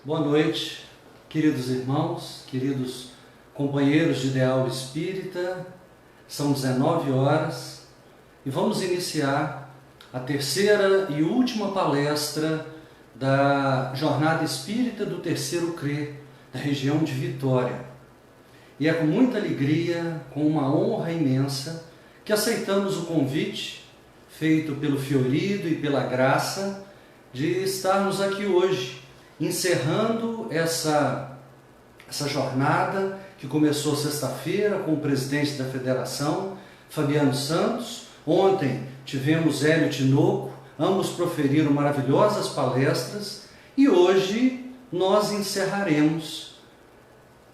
Boa noite, queridos irmãos, queridos companheiros de ideal espírita. São 19 horas e vamos iniciar a terceira e última palestra da Jornada Espírita do Terceiro CRE, da região de Vitória. E é com muita alegria, com uma honra imensa, que aceitamos o convite feito pelo Fiorido e pela Graça de estarmos aqui hoje, encerrando essa jornada que começou sexta-feira com o presidente da Federação, Fabiano Santos. Ontem tivemos Hélio Tinoco, ambos proferiram maravilhosas palestras, e hoje nós encerraremos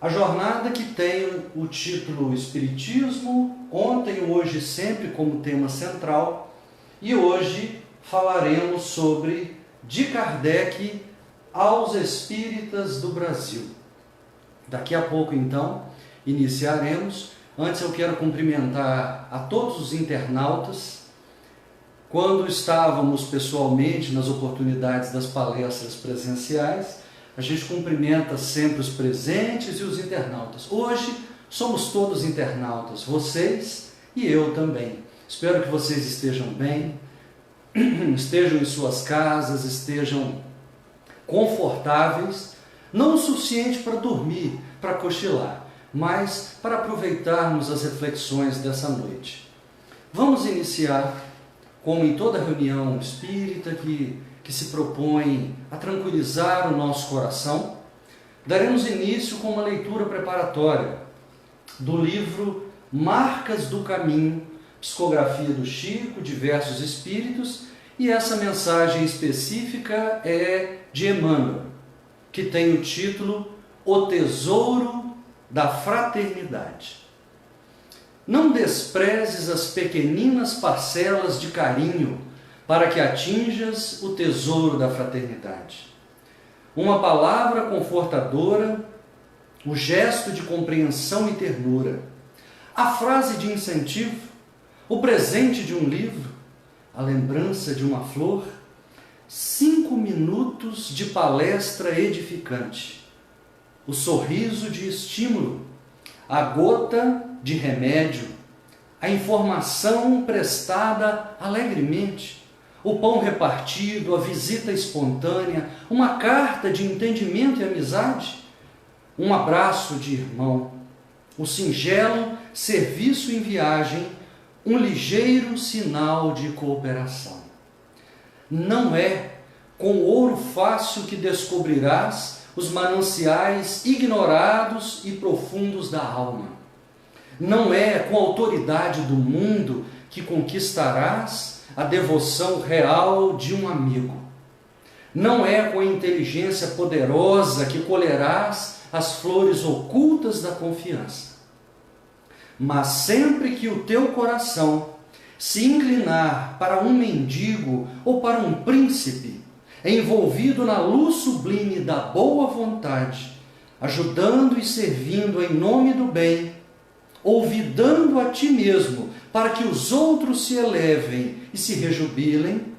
a jornada que tem o título Espiritismo, ontem, hoje, sempre como tema central, e hoje falaremos sobre de Kardec aos espíritas do Brasil. Daqui a pouco, então, iniciaremos. Antes eu quero cumprimentar a todos os internautas. Quando estávamos pessoalmente nas oportunidades das palestras presenciais, a gente cumprimenta sempre os presentes e os internautas. Hoje somos todos internautas, vocês e eu também. Espero que vocês estejam bem, estejam em suas casas, estejam confortáveis, não o suficiente para dormir, para cochilar, mas para aproveitarmos as reflexões dessa noite. Vamos iniciar, como em toda reunião espírita que se propõe a tranquilizar o nosso coração, daremos início com uma leitura preparatória do livro Marcas do Caminho, psicografia do Chico, diversos espíritos, e essa mensagem específica é de Emmanuel, que tem o título O Tesouro da Fraternidade. Não desprezes as pequeninas parcelas de carinho para que atinjas o tesouro da fraternidade. Uma palavra confortadora, o gesto de compreensão e ternura, a frase de incentivo, o presente de um livro, a lembrança de uma flor, 5 minutos de palestra edificante, o sorriso de estímulo, a gota de remédio, a informação prestada alegremente, o pão repartido, a visita espontânea, uma carta de entendimento e amizade, um abraço de irmão, o singelo serviço em viagem, um ligeiro sinal de cooperação. Não é com ouro fácil que descobrirás os mananciais ignorados e profundos da alma. Não é com a autoridade do mundo que conquistarás a devoção real de um amigo. Não é com a inteligência poderosa que colherás as flores ocultas da confiança. Mas sempre que o teu coração se inclinar para um mendigo ou para um príncipe, envolvido na luz sublime da boa vontade, ajudando e servindo em nome do bem, olvidando a ti mesmo para que os outros se elevem e se rejubilem,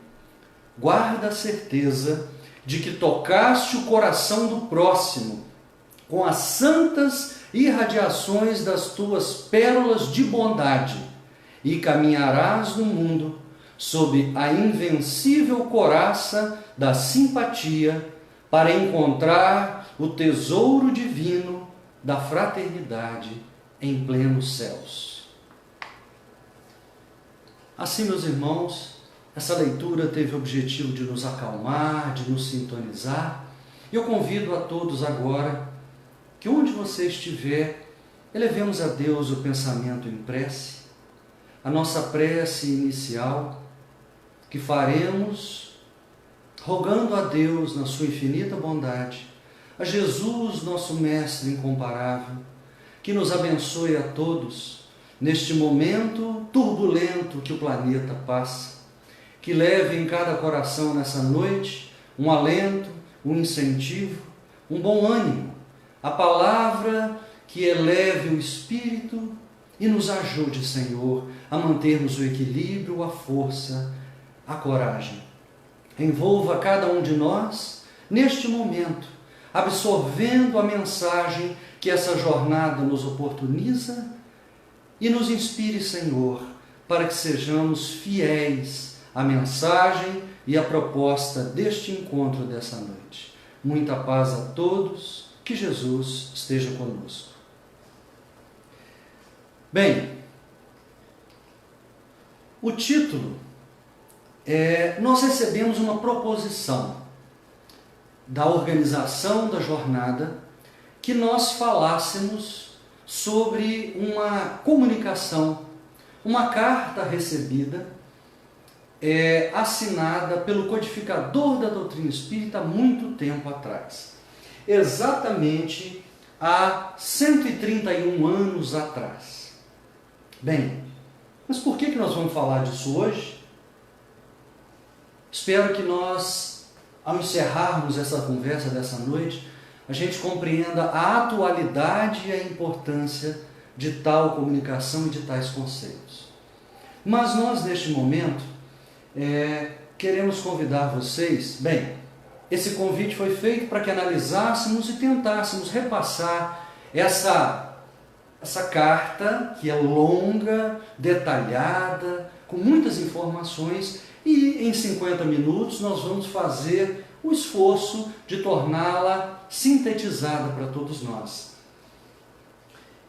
guarda a certeza de que tocaste o coração do próximo com as santas irradiações das tuas pérolas de bondade e caminharás no mundo sob a invencível couraça da simpatia para encontrar o tesouro divino da fraternidade em plenos céus. Assim, meus irmãos, essa leitura teve o objetivo de nos acalmar, de nos sintonizar. Eu convido a todos agora que onde você estiver, elevemos a Deus o pensamento em prece, a nossa prece inicial, que faremos rogando a Deus na sua infinita bondade, a Jesus, nosso Mestre incomparável, que nos abençoe a todos neste momento turbulento que o planeta passa, que leve em cada coração nessa noite um alento, um incentivo, um bom ânimo, a palavra que eleve o espírito e nos ajude, Senhor, a mantermos o equilíbrio, a força, a coragem. Envolva cada um de nós neste momento absorvendo a mensagem que essa jornada nos oportuniza e nos inspire, Senhor, para que sejamos fiéis à mensagem e à proposta deste encontro dessa noite. Muita paz a todos, que Jesus esteja conosco. Bem, o título nós recebemos uma proposição da organização da jornada que nós falássemos sobre uma comunicação, uma carta recebida, assinada pelo codificador da doutrina espírita há muito tempo atrás. Exatamente há 131 anos atrás. Bem, mas por que nós vamos falar disso hoje? Espero que nós, ao encerrarmos essa conversa dessa noite, a gente compreenda a atualidade e a importância de tal comunicação e de tais conceitos. Mas nós, neste momento, queremos convidar vocês, esse convite foi feito para que analisássemos e tentássemos repassar essa carta, que é longa, detalhada, com muitas informações, e em 50 minutos nós vamos fazer o esforço de torná-la sintetizada para todos nós.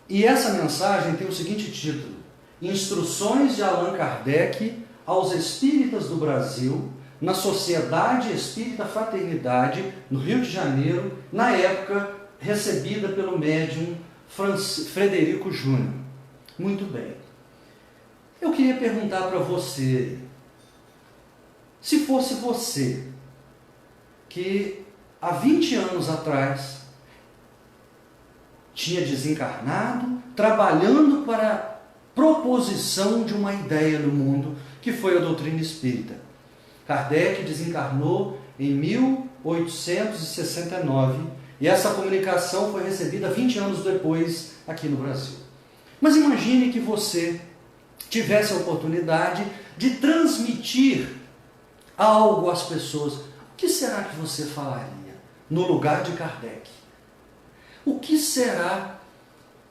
E essa mensagem tem o seguinte título: Instruções de Allan Kardec aos Espíritas do Brasil, na Sociedade Espírita Fraternidade, no Rio de Janeiro, na época recebida pelo médium Frederico Júnior. Muito bem. Eu queria perguntar para você, se fosse você que há 20 anos atrás tinha desencarnado, trabalhando para a proposição de uma ideia no mundo, que foi a doutrina espírita. Kardec desencarnou em 1869 e essa comunicação foi recebida 20 anos depois aqui no Brasil. Mas imagine que você tivesse a oportunidade de transmitir algo às pessoas. O que será que você falaria no lugar de Kardec? O que será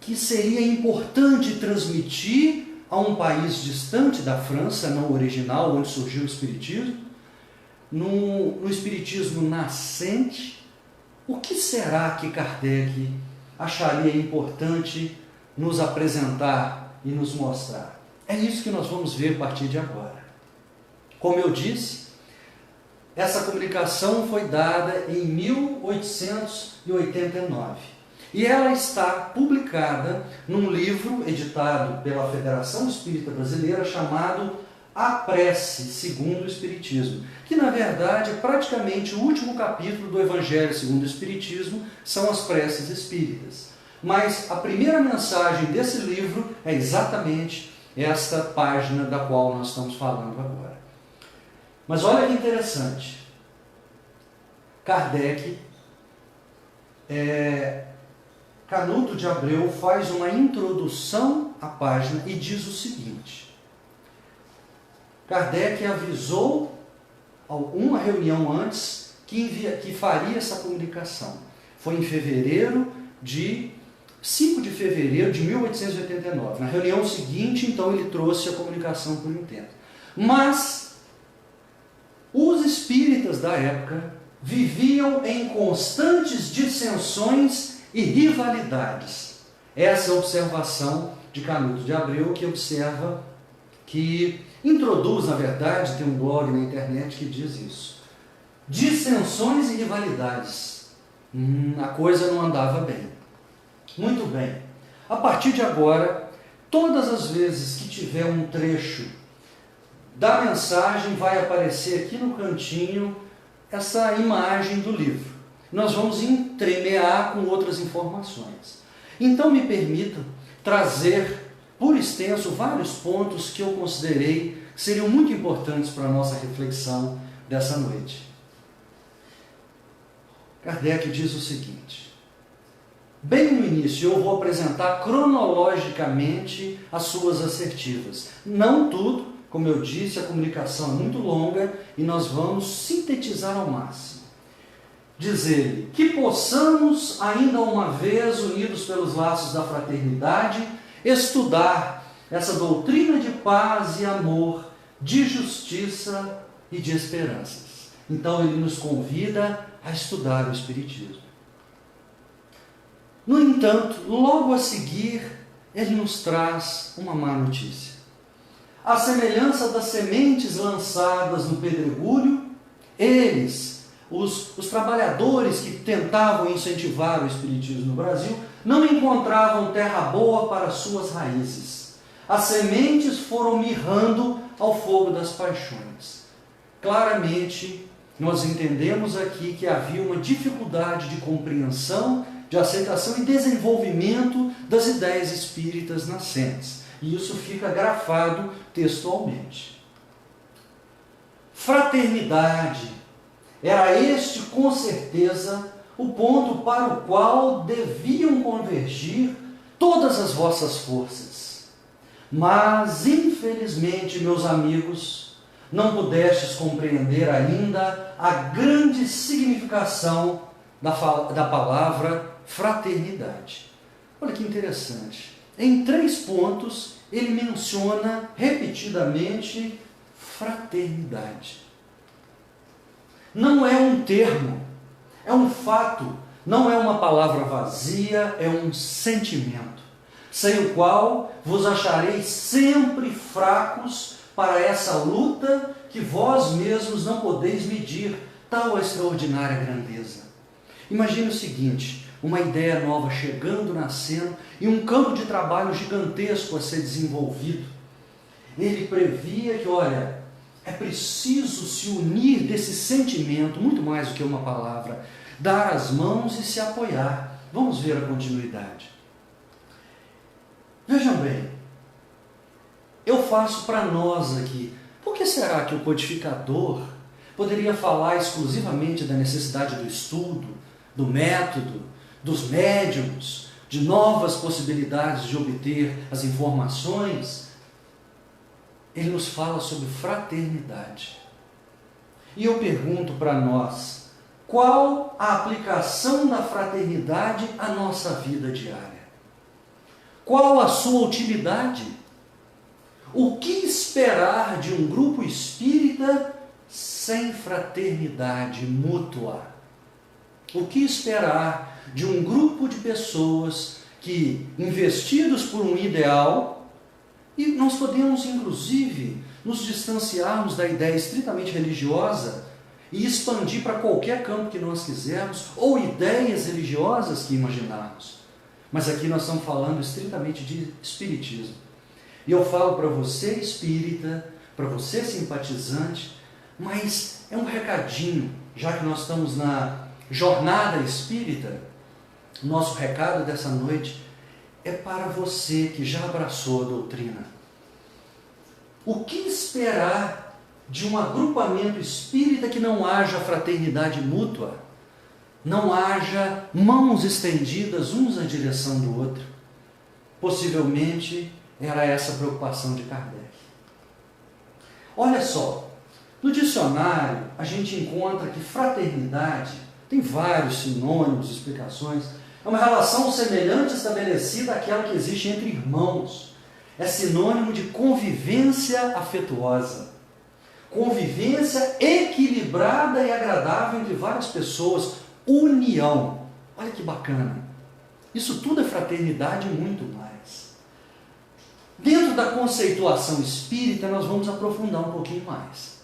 que seria importante transmitir a um país distante da França, não original, onde surgiu o Espiritismo, no Espiritismo nascente? O que será que Kardec acharia importante nos apresentar e nos mostrar? É isso que nós vamos ver a partir de agora. Como eu disse, essa comunicação foi dada em 1889 e ela está publicada num livro editado pela Federação Espírita Brasileira chamado A Prece segundo o Espiritismo, que na verdade é praticamente o último capítulo do Evangelho segundo o Espiritismo, são as preces espíritas. Mas a primeira mensagem desse livro é exatamente esta página da qual nós estamos falando agora. Mas olha que interessante. Kardec, Canuto de Abreu, faz uma introdução à página e diz o seguinte: Kardec avisou uma reunião antes que faria essa comunicação. Foi em 5 de fevereiro de 1889. Na reunião seguinte, então, ele trouxe a comunicação por intento. Mas os espíritas da época viviam em constantes dissensões e rivalidades. Essa é a observação de Canuto de Abreu, que introduz, na verdade, tem um blog na internet que diz isso. Dissensões e rivalidades. A coisa não andava bem. Muito bem. A partir de agora, todas as vezes que tiver um trecho da mensagem, vai aparecer aqui no cantinho essa imagem do livro. Nós vamos entremear com outras informações. Então me permita trazer por extenso vários pontos que eu considerei que seriam muito importantes para a nossa reflexão dessa noite. Kardec diz o seguinte: bem no início eu vou apresentar cronologicamente as suas assertivas. Não tudo, como eu disse, a comunicação é muito longa e nós vamos sintetizar ao máximo. diz ele, que possamos, ainda uma vez, unidos pelos laços da fraternidade, estudar essa doutrina de paz e amor, de justiça e de esperanças. Então ele nos convida a estudar o Espiritismo. No entanto, logo a seguir, ele nos traz uma má notícia. À semelhança das sementes lançadas no pedregulho, eles, os trabalhadores que tentavam incentivar o Espiritismo no Brasil, não encontravam terra boa para suas raízes. As sementes foram mirrando ao fogo das paixões. Claramente, nós entendemos aqui que havia uma dificuldade de compreensão, de aceitação e desenvolvimento das ideias espíritas nascentes. E isso fica grafado textualmente. Fraternidade. Era este, com certeza, o ponto para o qual deviam convergir todas as vossas forças. Mas, infelizmente, meus amigos, não pudestes compreender ainda a grande significação da palavra fraternidade. Olha que interessante. Em 3 pontos, ele menciona repetidamente fraternidade. Não é um termo, é um fato, não é uma palavra vazia, é um sentimento, sem o qual vos achareis sempre fracos para essa luta que vós mesmos não podeis medir, tal a extraordinária grandeza. Imagine o seguinte, uma ideia nova chegando, nascendo, e um campo de trabalho gigantesco a ser desenvolvido. Ele previa que, olha, é preciso se unir desse sentimento, muito mais do que uma palavra, dar as mãos e se apoiar. Vamos ver a continuidade. Vejam bem, eu faço para nós aqui, por que será que o codificador poderia falar exclusivamente da necessidade do estudo, do método, dos médiums, de novas possibilidades de obter as informações? Ele nos fala sobre fraternidade. E eu pergunto para nós, qual a aplicação da fraternidade à nossa vida diária? Qual a sua utilidade? O que esperar de um grupo espírita sem fraternidade mútua? O que esperar de um grupo de pessoas que, investidos por um ideal, e nós podemos, inclusive, nos distanciarmos da ideia estritamente religiosa e expandir para qualquer campo que nós quisermos, ou ideias religiosas que imaginarmos. Mas aqui nós estamos falando estritamente de espiritismo. E eu falo para você, espírita, para você, simpatizante, mas é um recadinho, já que nós estamos na jornada espírita, nosso recado dessa noite é para você que já abraçou a doutrina. O que esperar de um agrupamento espírita que não haja fraternidade mútua, não haja mãos estendidas uns na direção do outro? Possivelmente era essa a preocupação de Kardec. Olha só, no dicionário a gente encontra que fraternidade tem vários sinônimos, explicações. É uma relação semelhante estabelecida àquela que existe entre irmãos. É sinônimo de convivência afetuosa. Convivência equilibrada e agradável entre várias pessoas. União. Olha que bacana. Isso tudo é fraternidade e muito mais. Dentro da conceituação espírita, nós vamos aprofundar um pouquinho mais.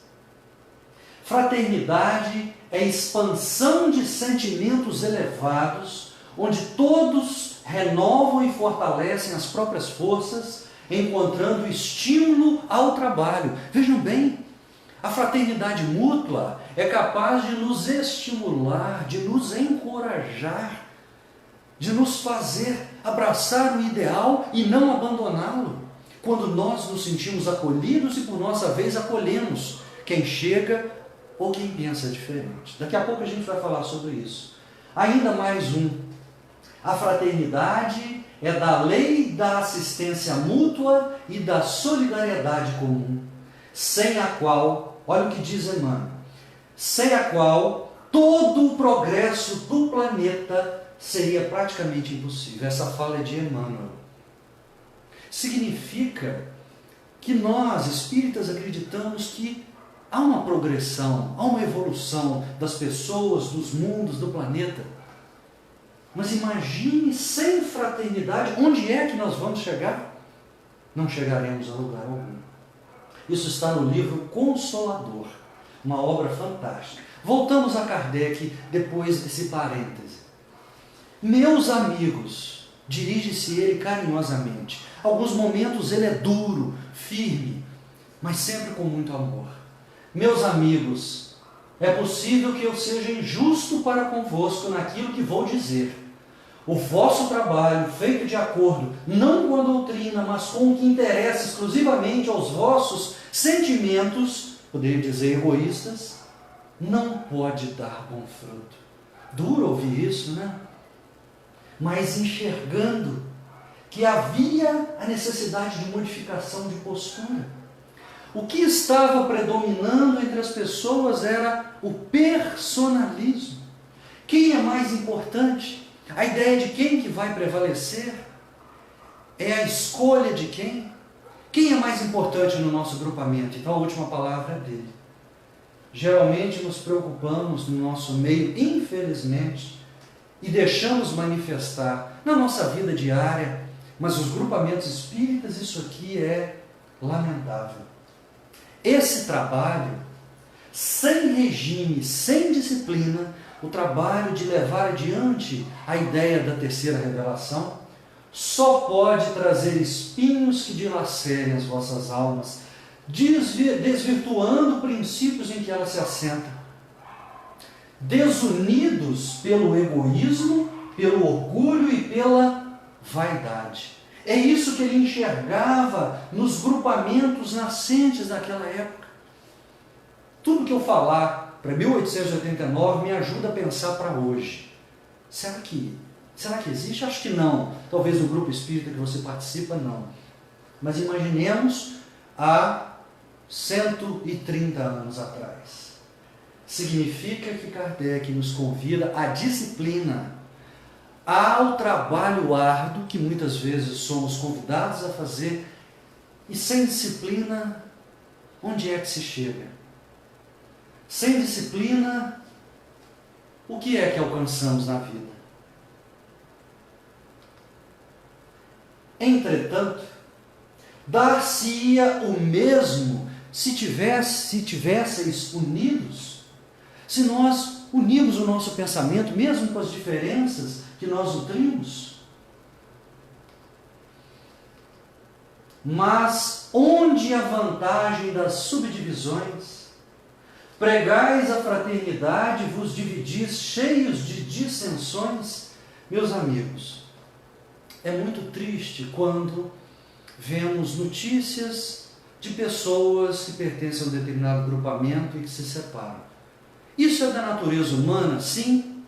Fraternidade é expansão de sentimentos elevados, onde todos renovam e fortalecem as próprias forças, encontrando estímulo ao trabalho. Vejam bem, a fraternidade mútua é capaz de nos estimular, de nos encorajar, de nos fazer abraçar o ideal e não abandoná-lo. Quando nós nos sentimos acolhidos e por nossa vez acolhemos quem chega ou quem pensa diferente. Daqui a pouco a gente vai falar sobre isso. Ainda mais um. A fraternidade é da lei da assistência mútua e da solidariedade comum, sem a qual, olha o que diz Emmanuel, sem a qual todo o progresso do planeta seria praticamente impossível. Essa fala é de Emmanuel. Significa que nós, espíritas, acreditamos que há uma progressão, há uma evolução das pessoas, dos mundos, do planeta. Mas imagine sem fraternidade, onde é que nós vamos chegar? Não chegaremos a lugar algum. Isso está no livro Consolador, uma obra fantástica. Voltamos a Kardec depois desse parêntese. Meus amigos, dirige-se ele carinhosamente. Alguns momentos ele é duro, firme, mas sempre com muito amor. Meus amigos, é possível que eu seja injusto para convosco naquilo que vou dizer. O vosso trabalho, feito de acordo, não com a doutrina, mas com o que interessa exclusivamente aos vossos sentimentos, poderia dizer egoístas, não pode dar bom fruto. Duro ouvir isso, né? Mas enxergando que havia a necessidade de modificação de postura. O que estava predominando entre as pessoas era o personalismo. Quem é mais importante? A ideia de quem que vai prevalecer? É a escolha de quem? Quem é mais importante no nosso grupamento? Então a última palavra é dele. Geralmente nos preocupamos no nosso meio, infelizmente, e deixamos manifestar na nossa vida diária, mas os grupamentos espíritas, isso aqui é lamentável. Esse trabalho, sem regime, sem disciplina, o trabalho de levar adiante a ideia da terceira revelação, só pode trazer espinhos que dilacerem as vossas almas, desvirtuando princípios em que ela se assenta. Desunidos pelo egoísmo, pelo orgulho e pela vaidade. É isso que ele enxergava nos grupamentos nascentes daquela época. Tudo que eu falar para 1889 me ajuda a pensar para hoje. Será que existe? Acho que não. Talvez no grupo espírita que você participa, não. Mas imaginemos há 130 anos atrás. Significa que Kardec nos convida à disciplina, ao trabalho árduo que muitas vezes somos convidados a fazer, e sem disciplina, onde é que se chega? Sem disciplina, o que é que alcançamos na vida? Entretanto, dar-se-ia o mesmo se tivesseis unidos, se nós unirmos o nosso pensamento, mesmo com as diferenças que nós nutrimos. Mas onde a vantagem das subdivisões? Pregais a fraternidade, vos dividis cheios de dissensões. Meus amigos, é muito triste quando vemos notícias de pessoas que pertencem a um determinado grupamento e que se separam. Isso é da natureza humana? Sim.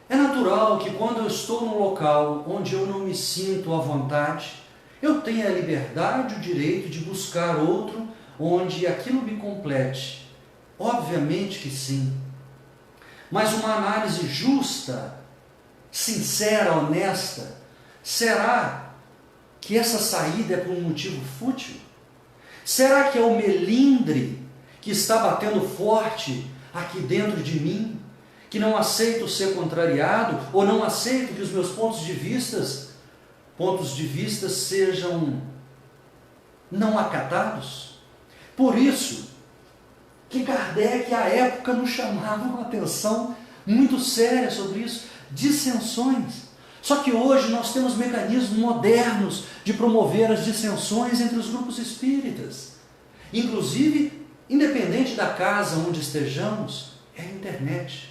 É natural que quando eu estou num local onde eu não me sinto à vontade, eu tenha a liberdade, o direito de buscar outro onde aquilo me complete. Obviamente que sim. Mas uma análise justa, sincera, honesta, será que essa saída é por um motivo fútil? Será que é o melindre que está batendo forte aqui dentro de mim, que não aceito ser contrariado, ou não aceito que os meus pontos de vista sejam não acatados? Por isso que Kardec, à época, nos chamava uma atenção muito séria sobre isso, dissensões. Só que hoje nós temos mecanismos modernos de promover as dissensões entre os grupos espíritas. Inclusive, independente da casa onde estejamos, é a internet.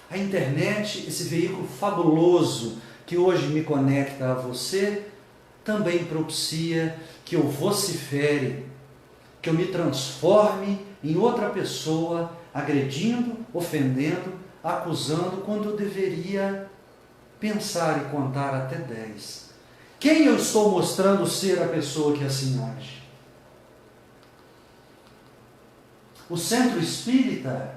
A internet, esse veículo fabuloso que hoje me conecta a você, também propicia que eu vocifere, que eu me transforme em outra pessoa, agredindo, ofendendo, acusando, quando eu deveria pensar e contar até 10. Quem eu estou mostrando ser a pessoa que assim age? O centro espírita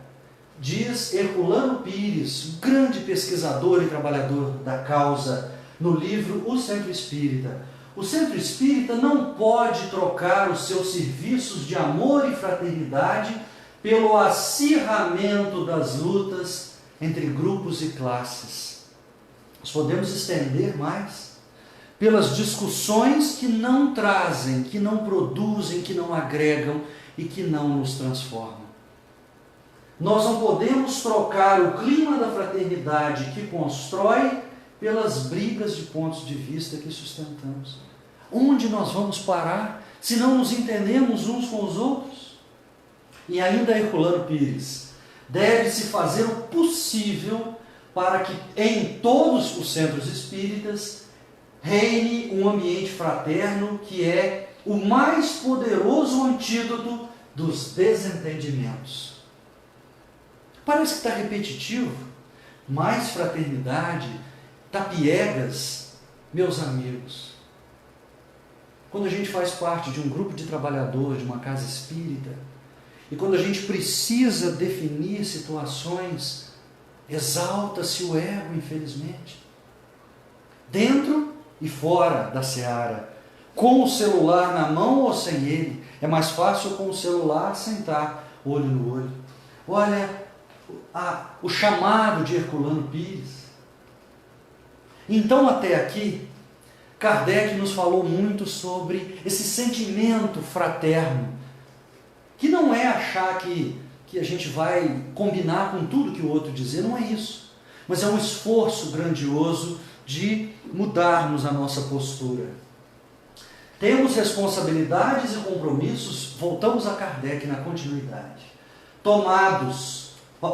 diz Herculano Pires, grande pesquisador e trabalhador da causa, no livro O Centro Espírita. O Centro Espírita não pode trocar os seus serviços de amor e fraternidade pelo acirramento das lutas entre grupos e classes. Nós podemos estender mais pelas discussões que não trazem, que não produzem, que não agregam e que não nos transformam. Nós não podemos trocar o clima da fraternidade que constrói pelas brigas de pontos de vista que sustentamos. Onde nós vamos parar se não nos entendemos uns com os outros? E ainda Herculano Pires, deve-se fazer o possível para que em todos os centros espíritas reine um ambiente fraterno que é o mais poderoso antídoto dos desentendimentos. Parece que está repetitivo. Mais fraternidade, tapiegas, meus amigos. Quando a gente faz parte de um grupo de trabalhadores, de uma casa espírita, e quando a gente precisa definir situações, exalta-se o ego, infelizmente. Dentro e fora da seara, com o celular na mão ou sem ele. É mais fácil com o celular sentar olho no olho. Olha o chamado de Herculano Pires. Então, até aqui, Kardec nos falou muito sobre esse sentimento fraterno, que não é achar que a gente vai combinar com tudo que o outro dizer, não é isso. Mas é um esforço grandioso de mudarmos a nossa postura. Temos responsabilidades e compromissos, voltamos a Kardec na continuidade, tomados,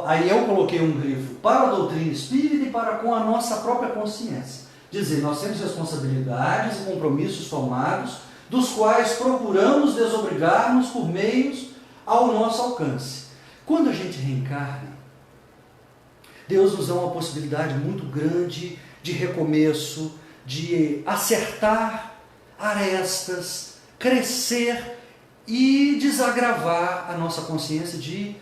aí eu coloquei um grifo, para a doutrina espírita e para com a nossa própria consciência. Dizer, nós temos responsabilidades e compromissos tomados, dos quais procuramos desobrigar-nos por meios ao nosso alcance. Quando a gente reencarna, Deus nos dá uma possibilidade muito grande de recomeço, de acertar arestas, crescer e desagravar a nossa consciência de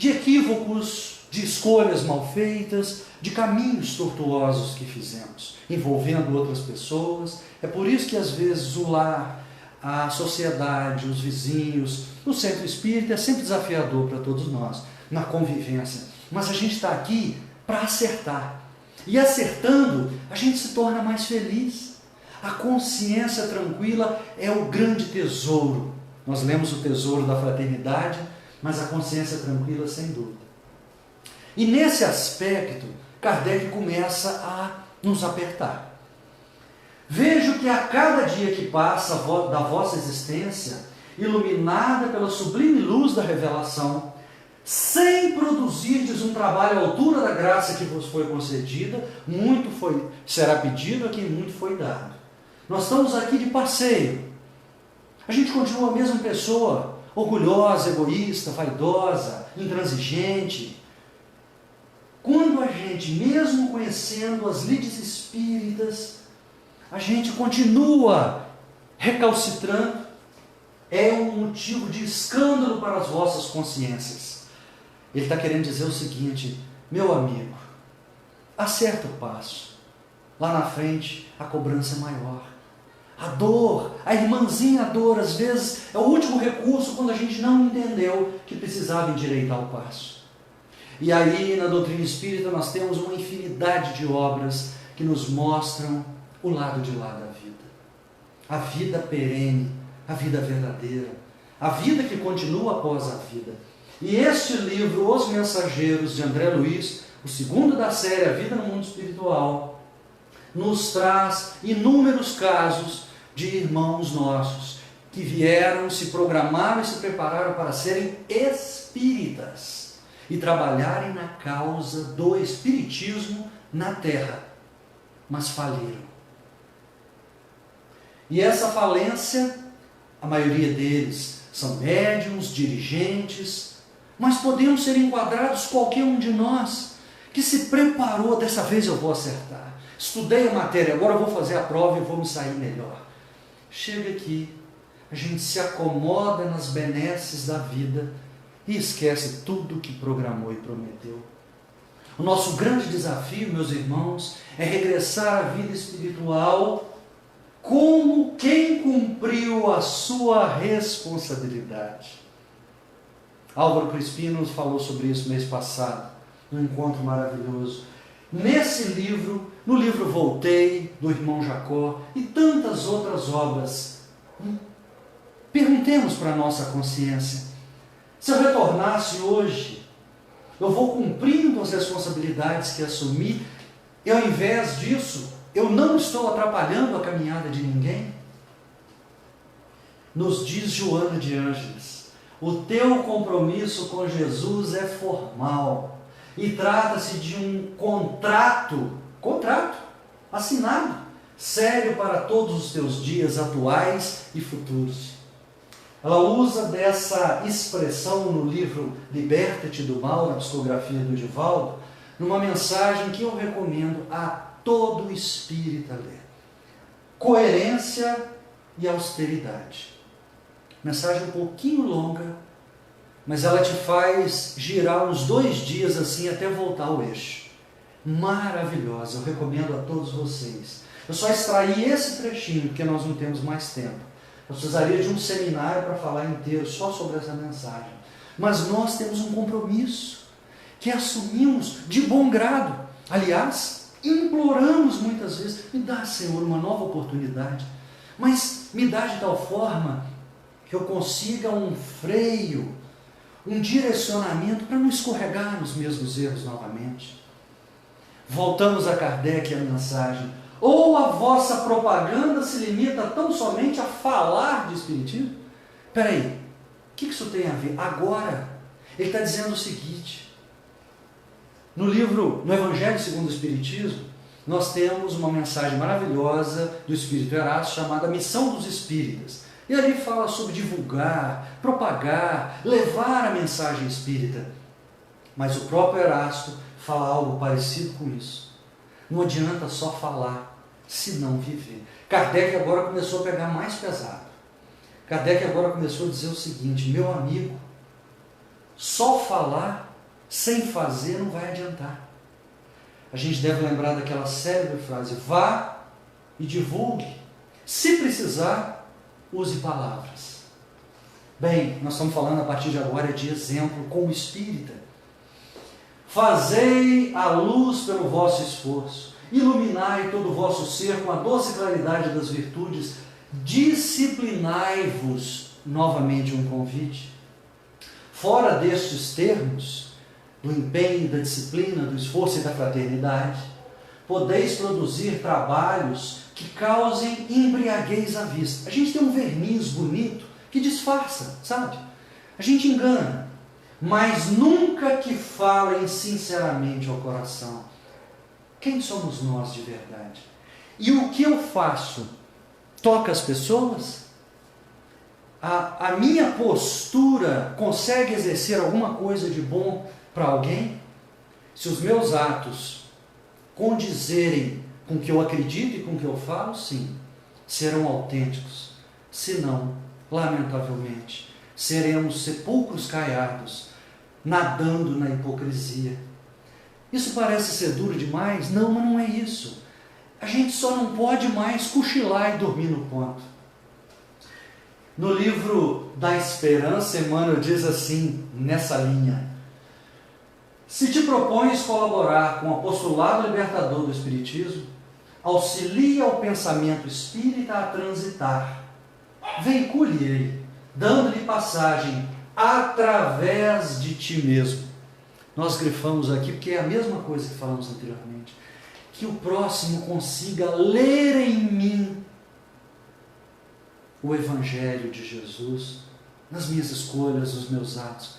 equívocos, de escolhas mal feitas, de caminhos tortuosos que fizemos, envolvendo outras pessoas. É por isso que às vezes o lar, a sociedade, os vizinhos, o centro espírita é sempre desafiador para todos nós, na convivência. Mas a gente está aqui para acertar. E acertando, a gente se torna mais feliz. A consciência tranquila é o grande tesouro. Nós lemos o tesouro da fraternidade, mas a consciência tranquila, sem dúvida. E nesse aspecto, Kardec começa a nos apertar. Vejo que a cada dia que passa da vossa existência, iluminada pela sublime luz da revelação, sem produzirdes um trabalho à altura da graça que vos foi concedida, muito será pedido a quem muito foi dado. Nós estamos aqui de passeio. A gente continua a mesma pessoa, orgulhosa, egoísta, vaidosa, intransigente. Quando a gente, mesmo conhecendo as lides espíritas, a gente continua recalcitrando, é um motivo de escândalo para as vossas consciências. Ele está querendo dizer o seguinte: meu amigo, acerta o passo. Lá na frente, a cobrança é maior. A dor, a irmãzinha dor, às vezes, é o último recurso quando a gente não entendeu que precisava endireitar o passo. E aí, na doutrina espírita, nós temos uma infinidade de obras que nos mostram o lado de lá da vida. A vida perene, a vida verdadeira, a vida que continua após a vida. E este livro, Os Mensageiros, de André Luiz, o segundo da série A Vida no Mundo Espiritual, nos traz inúmeros casos de irmãos nossos que vieram, se programaram e se prepararam para serem espíritas e trabalharem na causa do espiritismo na Terra, mas faliram. E essa falência, a maioria deles são médiuns, dirigentes, mas podemos ser enquadrados qualquer um de nós que se preparou, dessa vez eu vou acertar. Estudei a matéria, agora eu vou fazer a prova e vou me sair melhor. Chega aqui, a gente se acomoda nas benesses da vida e esquece tudo que programou e prometeu. O nosso grande desafio, meus irmãos, é regressar à vida espiritual como quem cumpriu a sua responsabilidade. Álvaro Crispino nos falou sobre isso mês passado, num encontro maravilhoso. Nesse livro, no livro Voltei, do irmão Jacó, e tantas outras obras, perguntemos para a nossa consciência: se eu retornasse hoje, eu vou cumprindo as responsabilidades que assumi, e ao invés disso, eu não estou atrapalhando a caminhada de ninguém? Nos diz Joana de Ângeles: o teu compromisso com Jesus é formal e trata-se de um contrato assinado, sério para todos os teus dias atuais e futuros. Ela usa dessa expressão no livro Liberta-te do Mal, na psicografia do Divaldo, numa mensagem que eu recomendo a todo espírita ler. Coerência e austeridade. Mensagem um pouquinho longa, mas ela te faz girar uns 2 dias assim até voltar ao eixo. Maravilhosa, eu recomendo a todos vocês. Eu só extraí esse trechinho porque nós não temos mais tempo. Eu precisaria de um seminário para falar inteiro só sobre essa mensagem. Mas nós temos um compromisso que assumimos de bom grado. Aliás, imploramos muitas vezes: me dá, Senhor, uma nova oportunidade, mas me dá de tal forma que eu consiga um freio, um direcionamento para não escorregar nos mesmos erros novamente. Voltamos a Kardec e a mensagem: ou a vossa propaganda se limita tão somente a falar de Espiritismo? Espera aí, o que isso tem a ver? Agora, ele está dizendo o seguinte: no Evangelho segundo o Espiritismo, nós temos uma mensagem maravilhosa do Espírito Erasto chamada Missão dos Espíritas. E ali fala sobre divulgar, propagar, levar a mensagem espírita. Mas o próprio Erasto fala algo parecido com isso. Não adianta só falar, se não viver. Kardec agora começou a pegar mais pesado. Kardec agora começou a dizer o seguinte: meu amigo, só falar sem fazer não vai adiantar. A gente deve lembrar daquela célebre frase: vá e divulgue. Se precisar, use palavras. Bem, nós estamos falando a partir de agora de exemplo como espírita. Fazei a luz pelo vosso esforço, iluminai todo o vosso ser com a doce claridade das virtudes, disciplinai-vos, novamente um convite. Fora destes termos, do empenho, da disciplina, do esforço e da fraternidade, podeis produzir trabalhos que causem embriaguez à vista. A gente tem um verniz bonito que disfarça, sabe? A gente engana, mas nunca que falem sinceramente ao coração. Quem somos nós de verdade? E o que eu faço toca as pessoas? A minha postura consegue exercer alguma coisa de bom para alguém? Se os meus atos condizerem com o que eu acredito e com o que eu falo, sim, serão autênticos. Se não, lamentavelmente, seremos sepulcros caiados, nadando na hipocrisia. Isso parece ser duro demais? Não, mas não é isso. A gente só não pode mais cochilar e dormir no ponto. No livro da Esperança, Emmanuel diz assim, nessa linha: se te propões colaborar com o apostolado libertador do Espiritismo, auxilia o pensamento espírita a transitar, veicule ele, dando-lhe passagem através de ti mesmo. Nós grifamos aqui porque é a mesma coisa que falamos anteriormente. Que o próximo consiga ler em mim o Evangelho de Jesus, nas minhas escolhas, nos meus atos.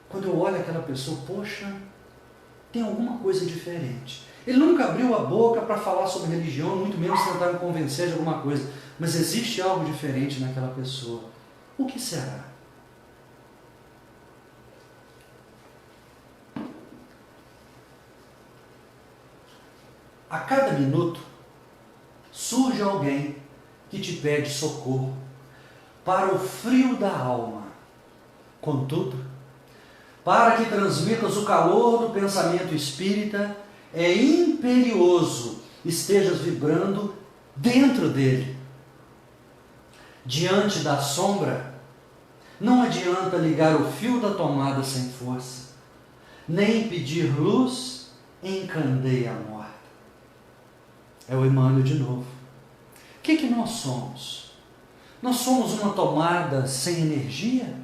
Quando eu olho aquela pessoa, poxa, tem alguma coisa diferente. Ele nunca abriu a boca para falar sobre religião, muito menos tentar me convencer de alguma coisa, mas existe algo diferente naquela pessoa. O que será? A cada minuto surge alguém que te pede socorro para o frio da alma. Contudo, para que transmitas o calor do pensamento espírita, é imperioso estejas vibrando dentro dele. Diante da sombra, não adianta ligar o fio da tomada sem força, nem pedir luz em candeia morta. É o Emmanuel de novo. O que nós somos? Nós somos uma tomada sem energia?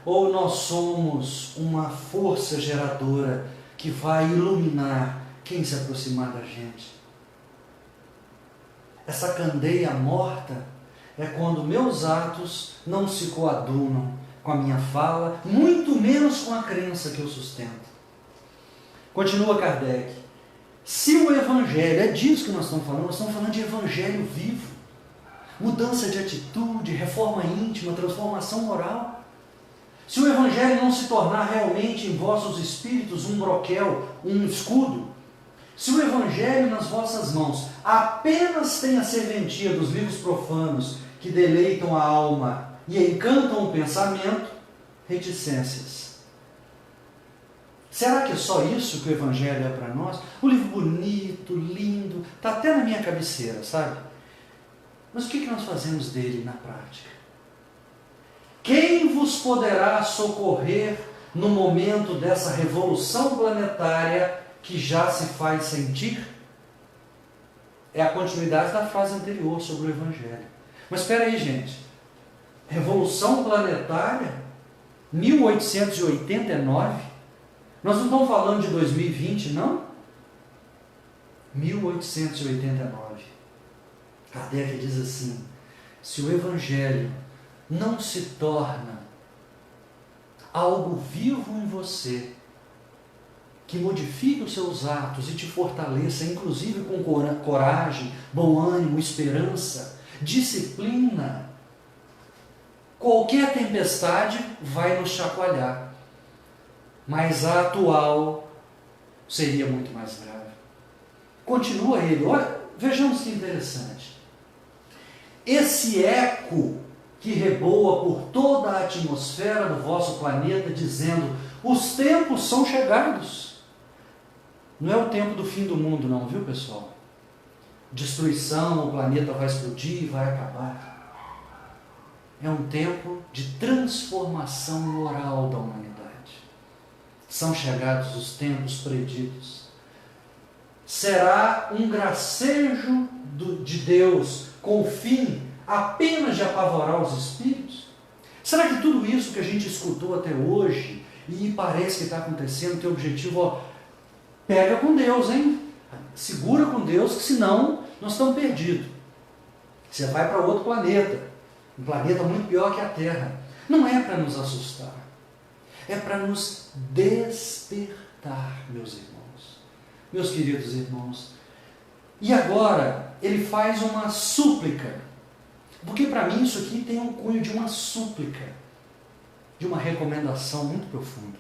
Ou nós somos uma força geradora que vai iluminar quem se aproximar da gente? Essa candeia morta é quando meus atos não se coadunam com a minha fala, muito menos com a crença que eu sustento. Continua Kardec. Se o Evangelho, é disso que nós estamos falando de Evangelho vivo, mudança de atitude, reforma íntima, transformação moral. Se o Evangelho não se tornar realmente em vossos espíritos um broquel, um escudo, se o Evangelho nas vossas mãos apenas tem a serventia dos livros profanos que deleitam a alma e encantam o pensamento, reticências. Será que é só isso que o Evangelho é para nós? Um livro bonito, lindo, está até na minha cabeceira, sabe? Mas o que nós fazemos dele na prática? Quem vos poderá socorrer no momento dessa revolução planetária que já se faz sentir? É a continuidade da frase anterior sobre o Evangelho. Mas espera aí, gente. Revolução planetária, 1889. Nós não estamos falando de 2020, não? 1889. Kardec diz assim: se o Evangelho não se torna algo vivo em você, que modifique os seus atos e te fortaleça, inclusive com coragem, bom ânimo, esperança, disciplina, qualquer tempestade vai nos chacoalhar. Mas a atual seria muito mais grave. Continua ele, olha, vejamos que interessante. Esse eco que reboa por toda a atmosfera do vosso planeta, dizendo: os tempos são chegados. Não é o tempo do fim do mundo, não, viu, pessoal? Destruição, o planeta vai explodir, vai acabar. É um tempo de transformação moral da humanidade. São chegados os tempos preditos. Será um gracejo de Deus com o fim apenas de apavorar os espíritos? Será que tudo isso que a gente escutou até hoje e parece que está acontecendo tem o objetivo, pega com Deus, hein? Segura com Deus, que senão nós estamos perdidos. Você vai para outro planeta, um planeta muito pior que a Terra. Não é para nos assustar, é para nos despertar, meus irmãos, meus queridos irmãos. E agora ele faz uma súplica, porque para mim isso aqui tem um cunho de uma súplica, de uma recomendação muito profunda.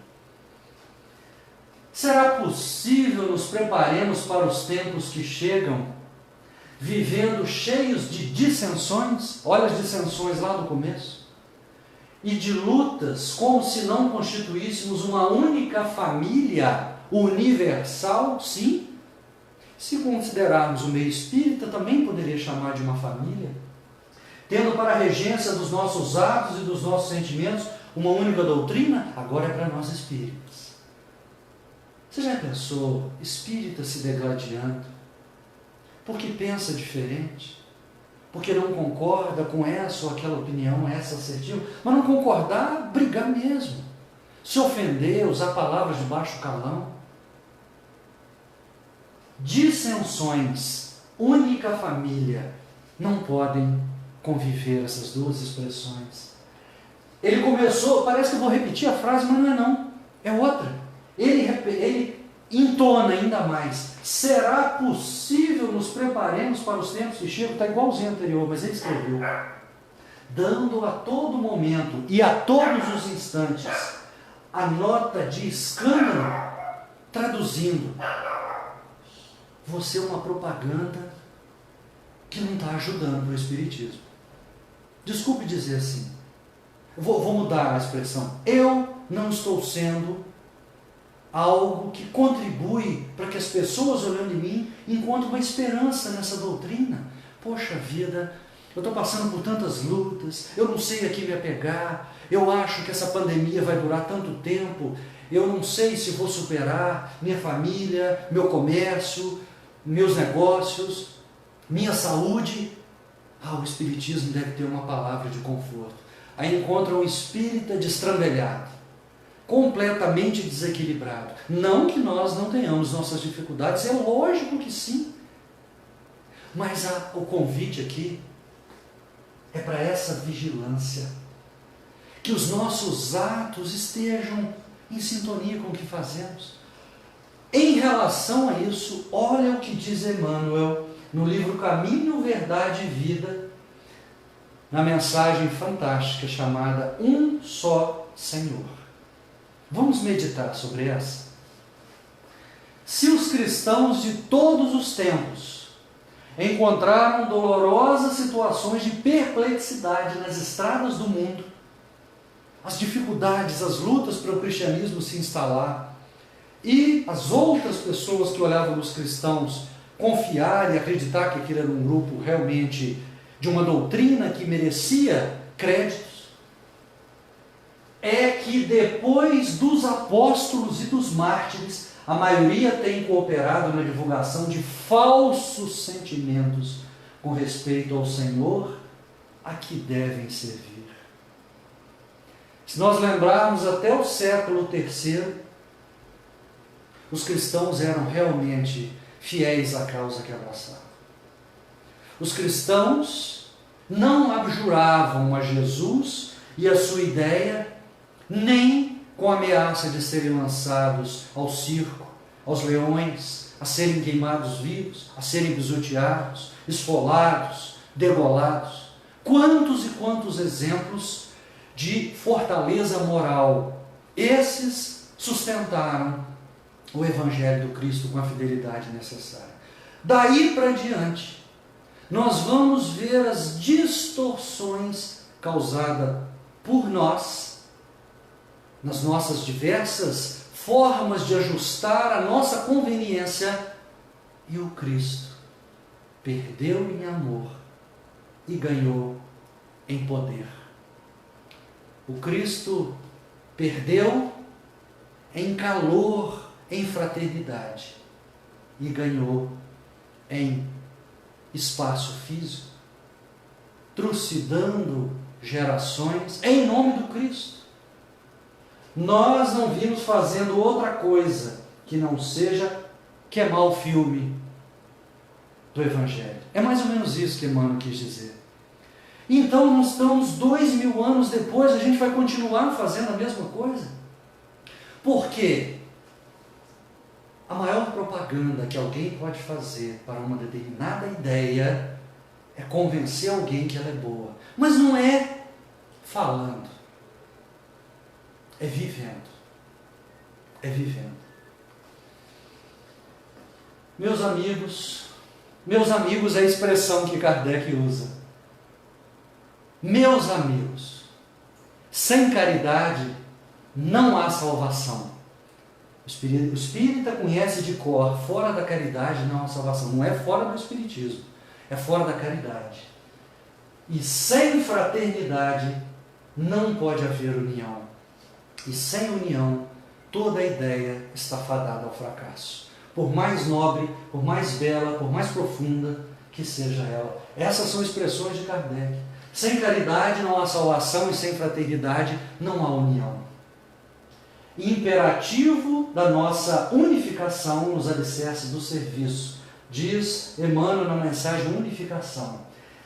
Será possível nos preparemos para os tempos que chegam, vivendo cheios de dissensões? Olha as dissensões lá do começo. E de lutas, como se não constituíssemos uma única família universal? Sim. Se considerarmos o meio espírita, também poderia chamar de uma família. Tendo para a regência dos nossos atos e dos nossos sentimentos uma única doutrina, agora é para nós espíritas. Você já pensou, espírita se degladiando, porque pensa diferente, porque não concorda com essa ou aquela opinião, essa assertiva, mas não concordar, brigar mesmo, se ofender, usar palavras de baixo calão. Dissensões, única família, não podem conviver essas duas expressões. Ele começou, parece que eu vou repetir a frase, mas não é não, é outra. Ele entona ainda mais. Será possível nos preparemos para os tempos que chegam? Está igualzinho ao anterior, mas ele escreveu: dando a todo momento e a todos os instantes a nota de escândalo, traduzindo, você é uma propaganda que não está ajudando para o espiritismo. Desculpe dizer assim, vou mudar a expressão. Eu não estou sendo algo que contribui para que as pessoas olhando em mim encontrem uma esperança nessa doutrina? Poxa vida, eu estou passando por tantas lutas, eu não sei a que me apegar, eu acho que essa pandemia vai durar tanto tempo, eu não sei se vou superar minha família, meu comércio, meus negócios, minha saúde. O Espiritismo deve ter uma palavra de conforto. Aí encontra um espírita destrambelhado, completamente desequilibrado. Não que nós não tenhamos nossas dificuldades, é lógico que sim. Mas o convite aqui é para essa vigilância, que os nossos atos estejam em sintonia com o que fazemos. Em relação a isso, olha o que diz Emmanuel no livro Caminho, Verdade e Vida, na mensagem fantástica chamada Um Só Senhor. Vamos meditar sobre essa? Se os cristãos de todos os tempos encontraram dolorosas situações de perplexidade nas estradas do mundo, as dificuldades, as lutas para o cristianismo se instalar, e as outras pessoas que olhavam nos cristãos confiar e acreditar que aquele era um grupo realmente de uma doutrina que merecia créditos, é que depois dos apóstolos e dos mártires, a maioria tem cooperado na divulgação de falsos sentimentos com respeito ao Senhor a que devem servir. Se nós lembrarmos até o século III, os cristãos eram realmente fiéis à causa que abraçavam. Os cristãos não abjuravam a Jesus e a sua ideia, nem com a ameaça de serem lançados ao circo, aos leões, a serem queimados vivos, a serem pisoteados, esfolados, degolados. Quantos e quantos exemplos de fortaleza moral esses sustentaram o Evangelho do Cristo com a fidelidade necessária. Daí para diante, nós vamos ver as distorções causadas por nós, nas nossas diversas formas de ajustar a nossa conveniência, e o Cristo perdeu em amor e ganhou em poder. O Cristo perdeu em calor, em fraternidade, e ganhou em espaço físico, trucidando gerações em nome do Cristo. Nós não vimos fazendo outra coisa que não seja queimar o filme do Evangelho. É mais ou menos isso que Emmanuel quis dizer. Então, nós estamos 2000 anos depois, a gente vai continuar fazendo a mesma coisa? Por quê? A maior propaganda que alguém pode fazer para uma determinada ideia é convencer alguém que ela é boa. Mas não é falando, é vivendo. É vivendo. Meus amigos é a expressão que Kardec usa. Meus amigos, sem caridade não há salvação. O espírita conhece de cor, fora da caridade não há salvação. Não é fora do espiritismo, é fora da caridade. E sem fraternidade não pode haver união. E sem união, toda a ideia está fadada ao fracasso. Por mais nobre, por mais bela, por mais profunda que seja ela. Essas são expressões de Kardec. Sem caridade não há salvação e sem fraternidade não há união. Imperativo da nossa unificação nos alicerces do serviço, diz Emmanuel na mensagem Unificação.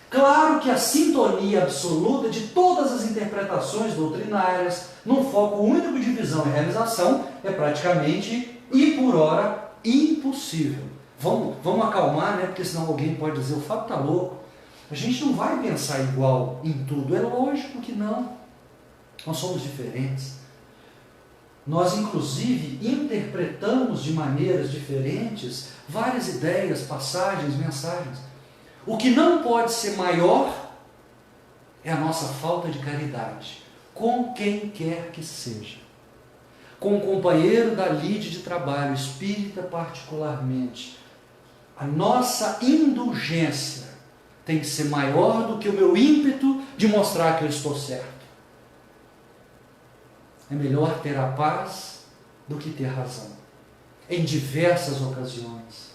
Claro que a sintonia absoluta de todas as interpretações doutrinárias, num foco único de visão e realização, é praticamente, e por hora, impossível. Vamos acalmar, né? Porque senão alguém pode dizer, o Fábio está louco. A gente não vai pensar igual em tudo, é lógico que não. Nós somos diferentes. Nós, inclusive, interpretamos de maneiras diferentes várias ideias, passagens, mensagens. O que não pode ser maior é a nossa falta de caridade, com quem quer que seja. com o companheiro da lide de trabalho, espírita particularmente, a nossa indulgência tem que ser maior do que o meu ímpeto de mostrar que eu estou certo. É melhor ter a paz do que ter razão, em diversas ocasiões.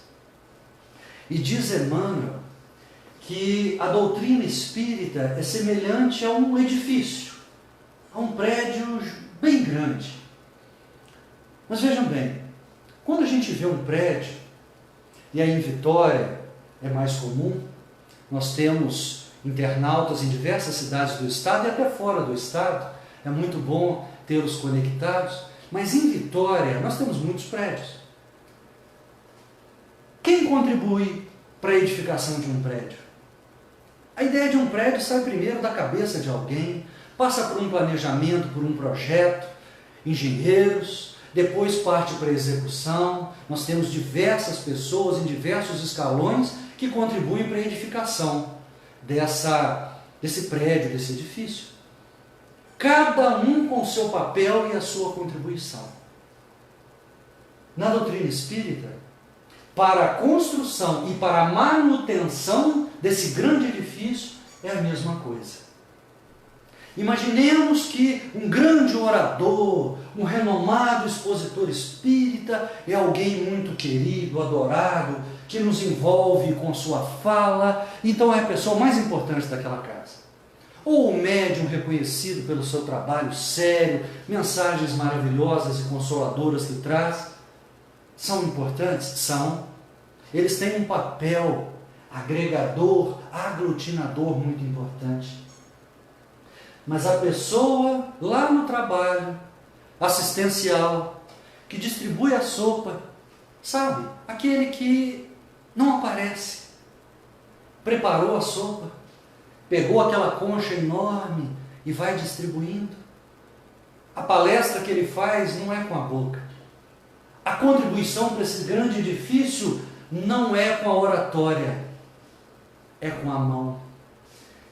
E diz Emmanuel que a doutrina espírita é semelhante a um edifício, a um prédio bem grande. Mas vejam bem, quando a gente vê um prédio, e aí em Vitória é mais comum, nós temos internautas em diversas cidades do estado e até fora do estado, é muito bom tê-los conectados, mas em Vitória nós temos muitos prédios. Quem contribui para a edificação de um prédio? A ideia de um prédio sai primeiro da cabeça de alguém, passa por um planejamento, por um projeto, engenheiros, depois parte para a execução. Nós temos diversas pessoas em diversos escalões que contribuem para a edificação desse prédio, desse edifício. Cada um com o seu papel e a sua contribuição. Na doutrina espírita, para a construção e para a manutenção desse grande edifício é a mesma coisa. Imaginemos que um grande orador, um renomado expositor espírita é alguém muito querido, adorado, que nos envolve com sua fala, então é a pessoa mais importante daquela casa. Ou um médium reconhecido pelo seu trabalho sério, mensagens maravilhosas e consoladoras que traz. São importantes? São. Eles têm um papel agregador, aglutinador muito importante. Mas a pessoa lá no trabalho, assistencial, que distribui a sopa, sabe? Aquele que não aparece, preparou a sopa, pegou aquela concha enorme e vai distribuindo. A palestra que ele faz não é com a boca. A contribuição para esse grande edifício não é com a oratória, é com a mão.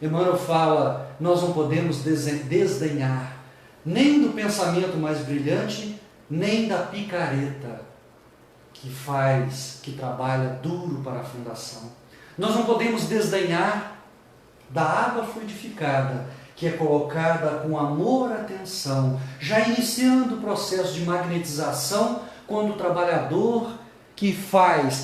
Emmanuel fala, nós não podemos desdenhar nem do pensamento mais brilhante, nem da picareta que trabalha duro para a fundação. Nós não podemos desdenhar da água fluidificada, que é colocada com amor, atenção, já iniciando o processo de magnetização, quando o trabalhador que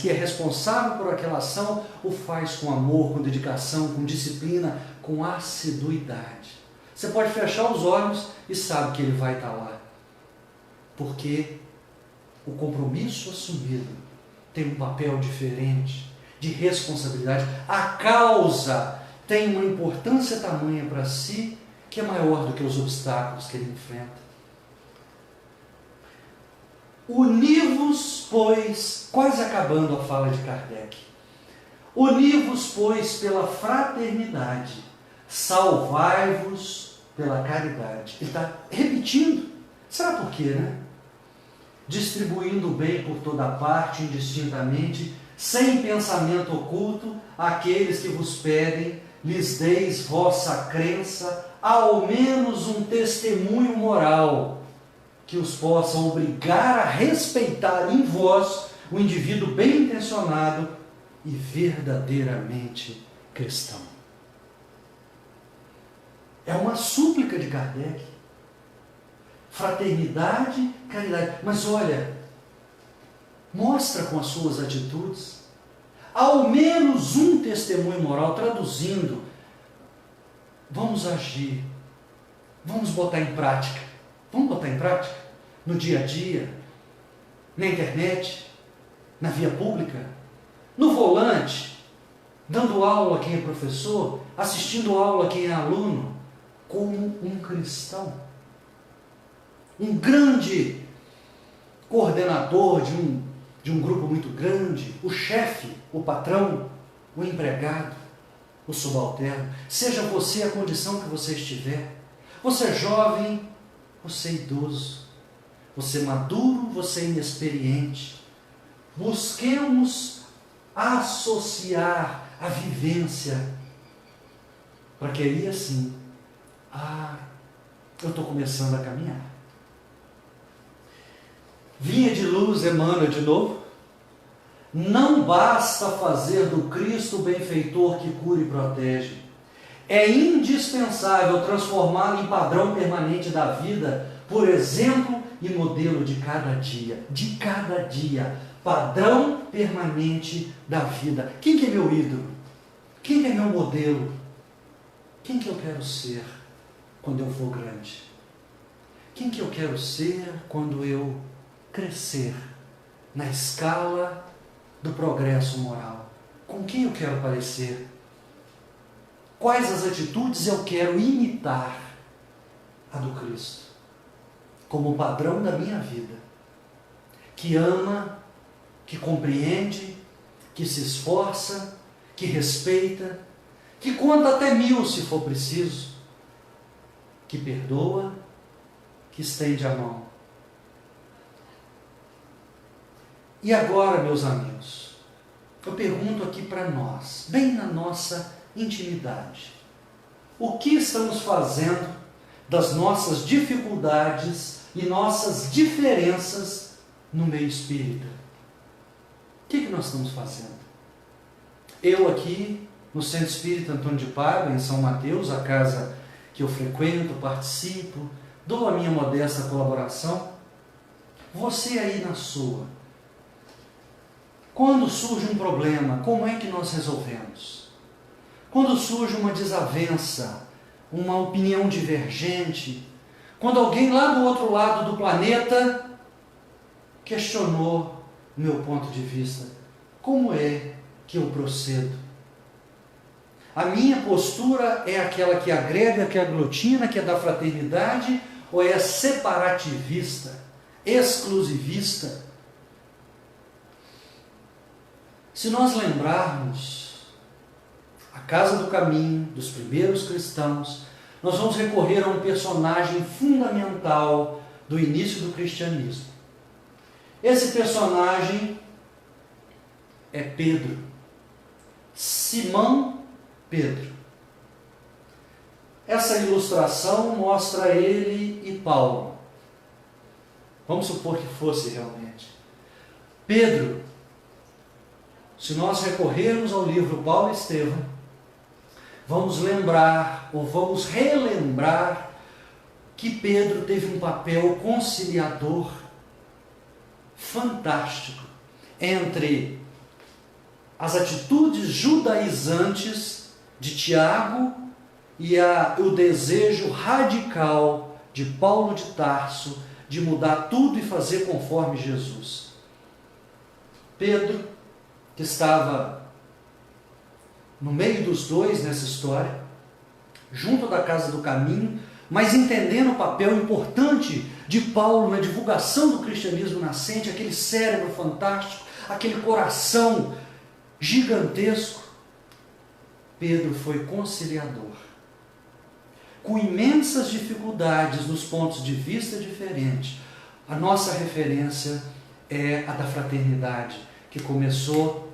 é responsável por aquela ação, o faz com amor, com dedicação, com disciplina, com assiduidade. Você pode fechar os olhos e sabe que ele vai estar lá. Porque o compromisso assumido tem um papel diferente, de responsabilidade. A causa tem uma importância tamanha para si, que é maior do que os obstáculos que ele enfrenta. Uni-vos, pois, quase acabando a fala de Kardec, uni-vos, pois, pela fraternidade, salvai-vos pela caridade. Ele está repetindo. Será por quê, né? Distribuindo o bem por toda parte, indistintamente, sem pensamento oculto, àqueles que vos pedem, lhes deis vossa crença, ao menos um testemunho moral, que os possam obrigar a respeitar em vós o indivíduo bem intencionado e verdadeiramente cristão. É uma súplica de Kardec. Fraternidade, caridade. Mas olha, mostra com as suas atitudes, ao menos um testemunho moral, traduzindo, vamos agir, vamos botar em prática. Vamos botar em prática? No dia a dia, na internet, na via pública, no volante, dando aula a quem é professor, assistindo aula a quem é aluno, como um cristão. Um grande coordenador de um grupo muito grande, o chefe, o patrão, o empregado, o subalterno. Seja você a condição que você estiver. Você é jovem, você é idoso, você é maduro, você é inexperiente. Busquemos associar a vivência para que aí assim, eu estou começando a caminhar. rainha de luz, Emmanuel de novo. Não basta fazer do Cristo o benfeitor que cura e protege. É indispensável transformá-lo em padrão permanente da vida, por exemplo e modelo de cada dia. De cada dia. Padrão permanente da vida. Quem que é meu ídolo? Quem que é meu modelo? Quem que eu quero ser quando eu for grande? Quem que eu quero ser quando eu crescer na escala do progresso moral? Com quem eu quero parecer? Quais as atitudes eu quero imitar a do Cristo como padrão da minha vida? Que ama, que compreende, que se esforça, que respeita, que conta até 1000 se for preciso, que perdoa, que estende a mão. E agora, meus amigos, eu pergunto aqui para nós, bem na nossa intimidade, o que estamos fazendo das nossas dificuldades e nossas diferenças no meio espírita? O que nós estamos fazendo? Eu aqui, no Centro Espírita Antônio de Pádua, em São Mateus, a casa que eu frequento, participo, dou a minha modesta colaboração. Você aí na sua. Quando surge um problema, como é que nós resolvemos? Quando surge uma desavença, uma opinião divergente, quando alguém lá do outro lado do planeta questionou o meu ponto de vista, como é que eu procedo? A minha postura é aquela que agrega, que aglutina, que é da fraternidade, ou é separativista, exclusivista? Se nós lembrarmos a Casa do Caminho, dos primeiros cristãos, nós vamos recorrer a um personagem fundamental do início do cristianismo. Esse personagem é Pedro, Simão Pedro. Essa ilustração mostra ele e Paulo. Vamos supor que fosse realmente. Pedro, se nós recorrermos ao livro Paulo e Estevão, vamos lembrar, ou vamos relembrar, que Pedro teve um papel conciliador fantástico entre as atitudes judaizantes de Tiago e o desejo radical de Paulo de Tarso de mudar tudo e fazer conforme Jesus. Pedro, que estava no meio dos dois nessa história, junto da Casa do Caminho, mas entendendo o papel importante de Paulo na divulgação do cristianismo nascente, aquele cérebro fantástico, aquele coração gigantesco, Pedro foi conciliador. Com imensas dificuldades nos pontos de vista diferentes, a nossa referência é a da fraternidade, que começou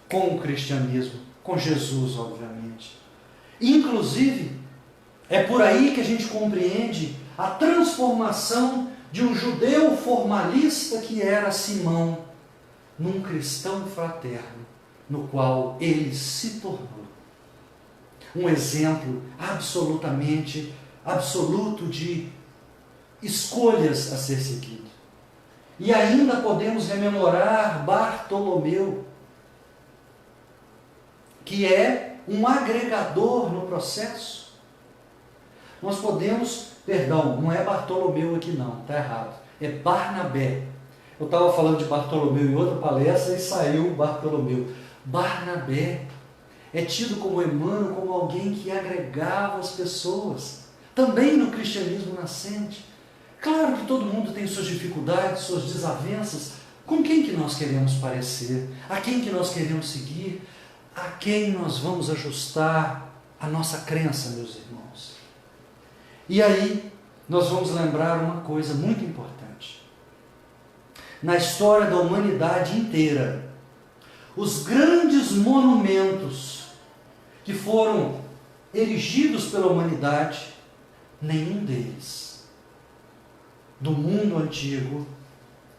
com o cristianismo, com Jesus, obviamente. Inclusive, é por aí que a gente compreende a transformação de um judeu formalista que era Simão, num cristão fraterno, no qual ele se tornou. Um exemplo absoluto de escolhas a ser seguido. E ainda podemos rememorar Bartolomeu, que é um agregador no processo. Nós podemos, perdão, não é Bartolomeu aqui não, está errado, é Barnabé. Eu estava falando de Bartolomeu em outra palestra e saiu Bartolomeu. Barnabé é tido como Emmanuel, como alguém que agregava as pessoas, também no cristianismo nascente. Claro que todo mundo tem suas dificuldades, suas desavenças. Com quem que nós queremos parecer? A quem que nós queremos seguir? A quem nós vamos ajustar a nossa crença, meus irmãos? E aí, nós vamos lembrar uma coisa muito importante. Na história da humanidade inteira, os grandes monumentos que foram erigidos pela humanidade, nenhum deles, do mundo antigo,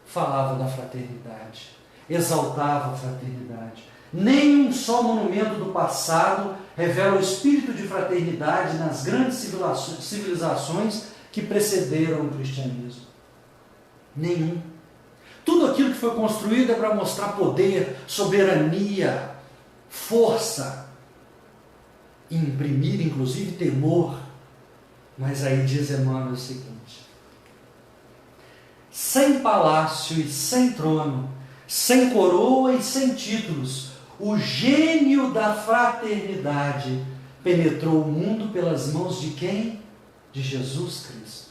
falava da fraternidade, exaltava a fraternidade. Nem um só monumento do passado revela o espírito de fraternidade nas grandes civilizações que precederam o cristianismo. Nenhum. Tudo aquilo que foi construído é para mostrar poder, soberania, força, imprimir inclusive temor. Mas aí diz Emmanuel o seguinte: sem palácio e sem trono, sem coroa e sem títulos, o gênio da fraternidade penetrou o mundo pelas mãos de quem? De Jesus Cristo.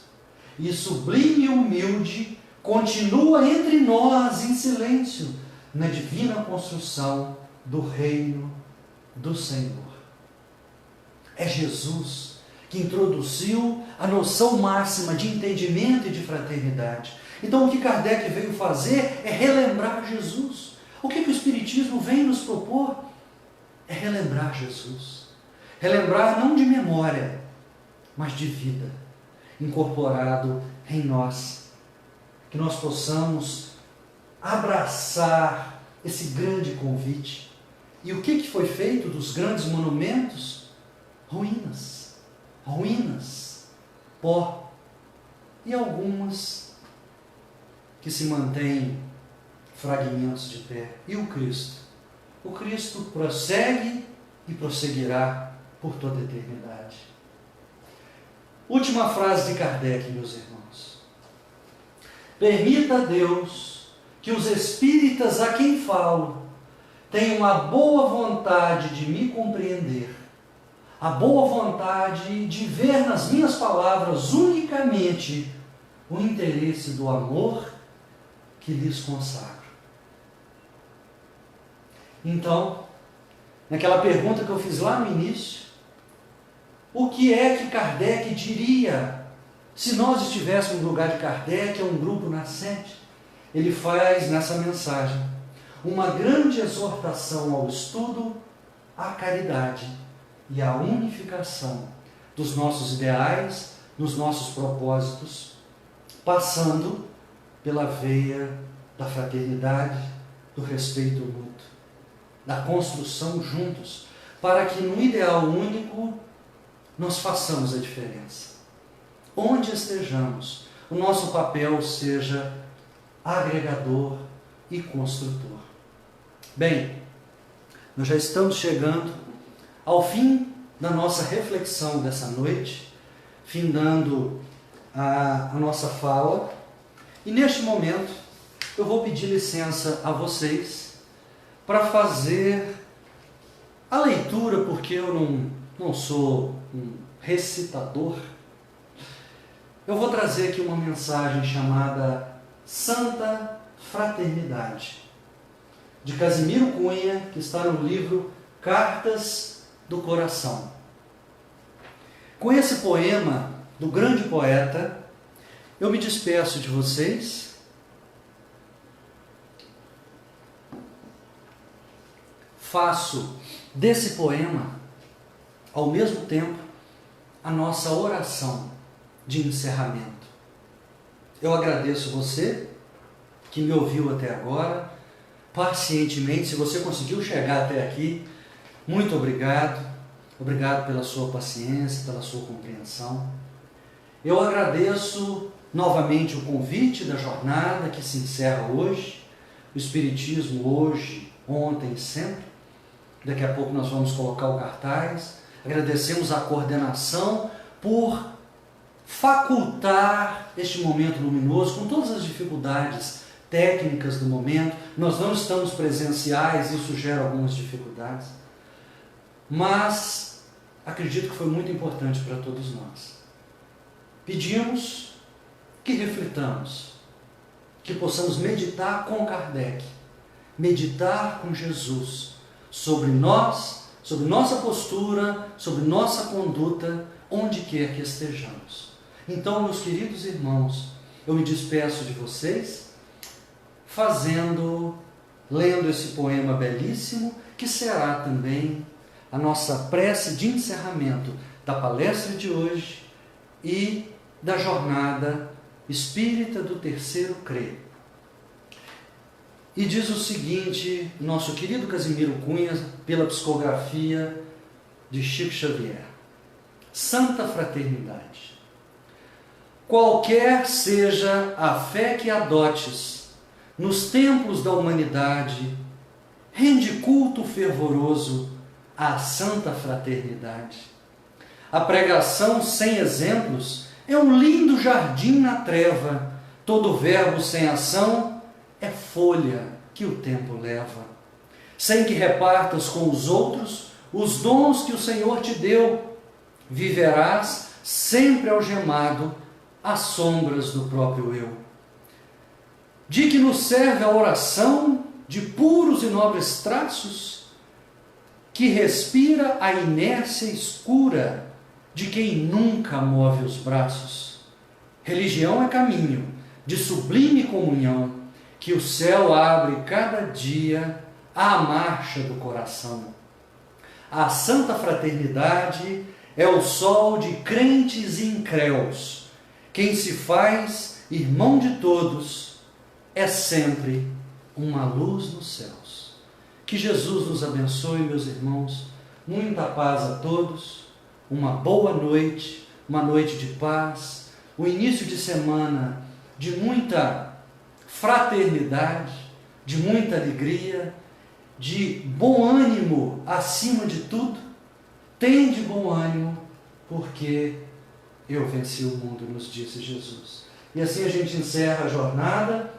E sublime e humilde continua entre nós em silêncio na divina construção do reino do Senhor. É Jesus que introduziu a noção máxima de entendimento e de fraternidade. Então o que Kardec veio fazer é relembrar Jesus. O que o Espiritismo vem nos propor? É relembrar Jesus. Relembrar não de memória, mas de vida, incorporado em nós. Que nós possamos abraçar esse grande convite. E o que foi feito dos grandes monumentos? Ruínas, ruínas, pó. E algumas que se mantêm fragmentos de pé. E o Cristo? O Cristo prossegue e prosseguirá por toda a eternidade. Última frase de Kardec, meus irmãos. Permita a Deus que os espíritas a quem falo tenham a boa vontade de me compreender, a boa vontade de ver nas minhas palavras unicamente o interesse do amor que lhes consagro. Então, naquela pergunta que eu fiz lá no início, o que é que Kardec diria se nós estivéssemos no lugar de Kardec, é um grupo nascente? Ele faz nessa mensagem uma grande exortação ao estudo, à caridade e à unificação dos nossos ideais, dos nossos propósitos, passando pela veia da fraternidade, do respeito mútuo, da construção juntos, para que no ideal único nós façamos a diferença. Onde estejamos, o nosso papel seja agregador e construtor. Bem, nós já estamos chegando ao fim da nossa reflexão dessa noite, findando a nossa fala, e neste momento eu vou pedir licença a vocês para fazer a leitura, porque eu não sou um recitador. Eu vou trazer aqui uma mensagem chamada Santa Fraternidade, de Casimiro Cunha, que está no livro Cartas do Coração. Com esse poema do grande poeta, eu me despeço de vocês. Faço desse poema, ao mesmo tempo, a nossa oração de encerramento. Eu agradeço você que me ouviu até agora, pacientemente. Se você conseguiu chegar até aqui, muito obrigado. Obrigado pela sua paciência, pela sua compreensão. Eu agradeço novamente o convite da jornada que se encerra hoje. O Espiritismo hoje, ontem e sempre. Daqui a pouco nós vamos colocar o cartaz. Agradecemos a coordenação por facultar este momento luminoso com todas as dificuldades técnicas do momento. Nós não estamos presenciais, isso gera algumas dificuldades, mas acredito que foi muito importante para todos nós. Pedimos que reflitamos, que possamos meditar com Kardec, meditar com Jesus sobre nós, sobre nossa postura, sobre nossa conduta, onde quer que estejamos. Então, meus queridos irmãos, eu me despeço de vocês, lendo esse poema belíssimo, que será também a nossa prece de encerramento da palestra de hoje e da jornada espírita do terceiro CRE. E diz o seguinte, nosso querido Casimiro Cunha, pela psicografia de Chico Xavier: Santa Fraternidade. Qualquer seja a fé que adotes, nos templos da humanidade, rende culto fervoroso à Santa Fraternidade. A pregação sem exemplos é um lindo jardim na treva, todo verbo sem ação é folha que o tempo leva. Sem que repartas com os outros os dons que o Senhor te deu, viverás sempre algemado às sombras do próprio eu. De que nos serve a oração de puros e nobres traços, que respira a inércia escura de quem nunca move os braços. Religião é caminho de sublime comunhão, que o céu abre cada dia à marcha do coração. A Santa Fraternidade é o sol de crentes e incréus. Quem se faz irmão de todos é sempre uma luz nos céus. Que Jesus nos abençoe, meus irmãos. Muita paz a todos. Uma boa noite, uma noite de paz. O início de semana de muita fraternidade, de muita alegria, de bom ânimo acima de tudo. Tende bom ânimo, porque eu venci o mundo, nos disse Jesus. E assim a gente encerra a jornada.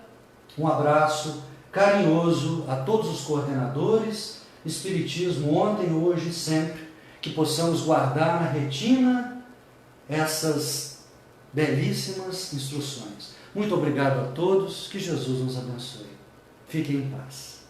Um abraço carinhoso a todos os coordenadores, Espiritismo ontem, hoje e sempre, que possamos guardar na retina essas belíssimas instruções. Muito obrigado a todos, que Jesus nos abençoe. Fiquem em paz.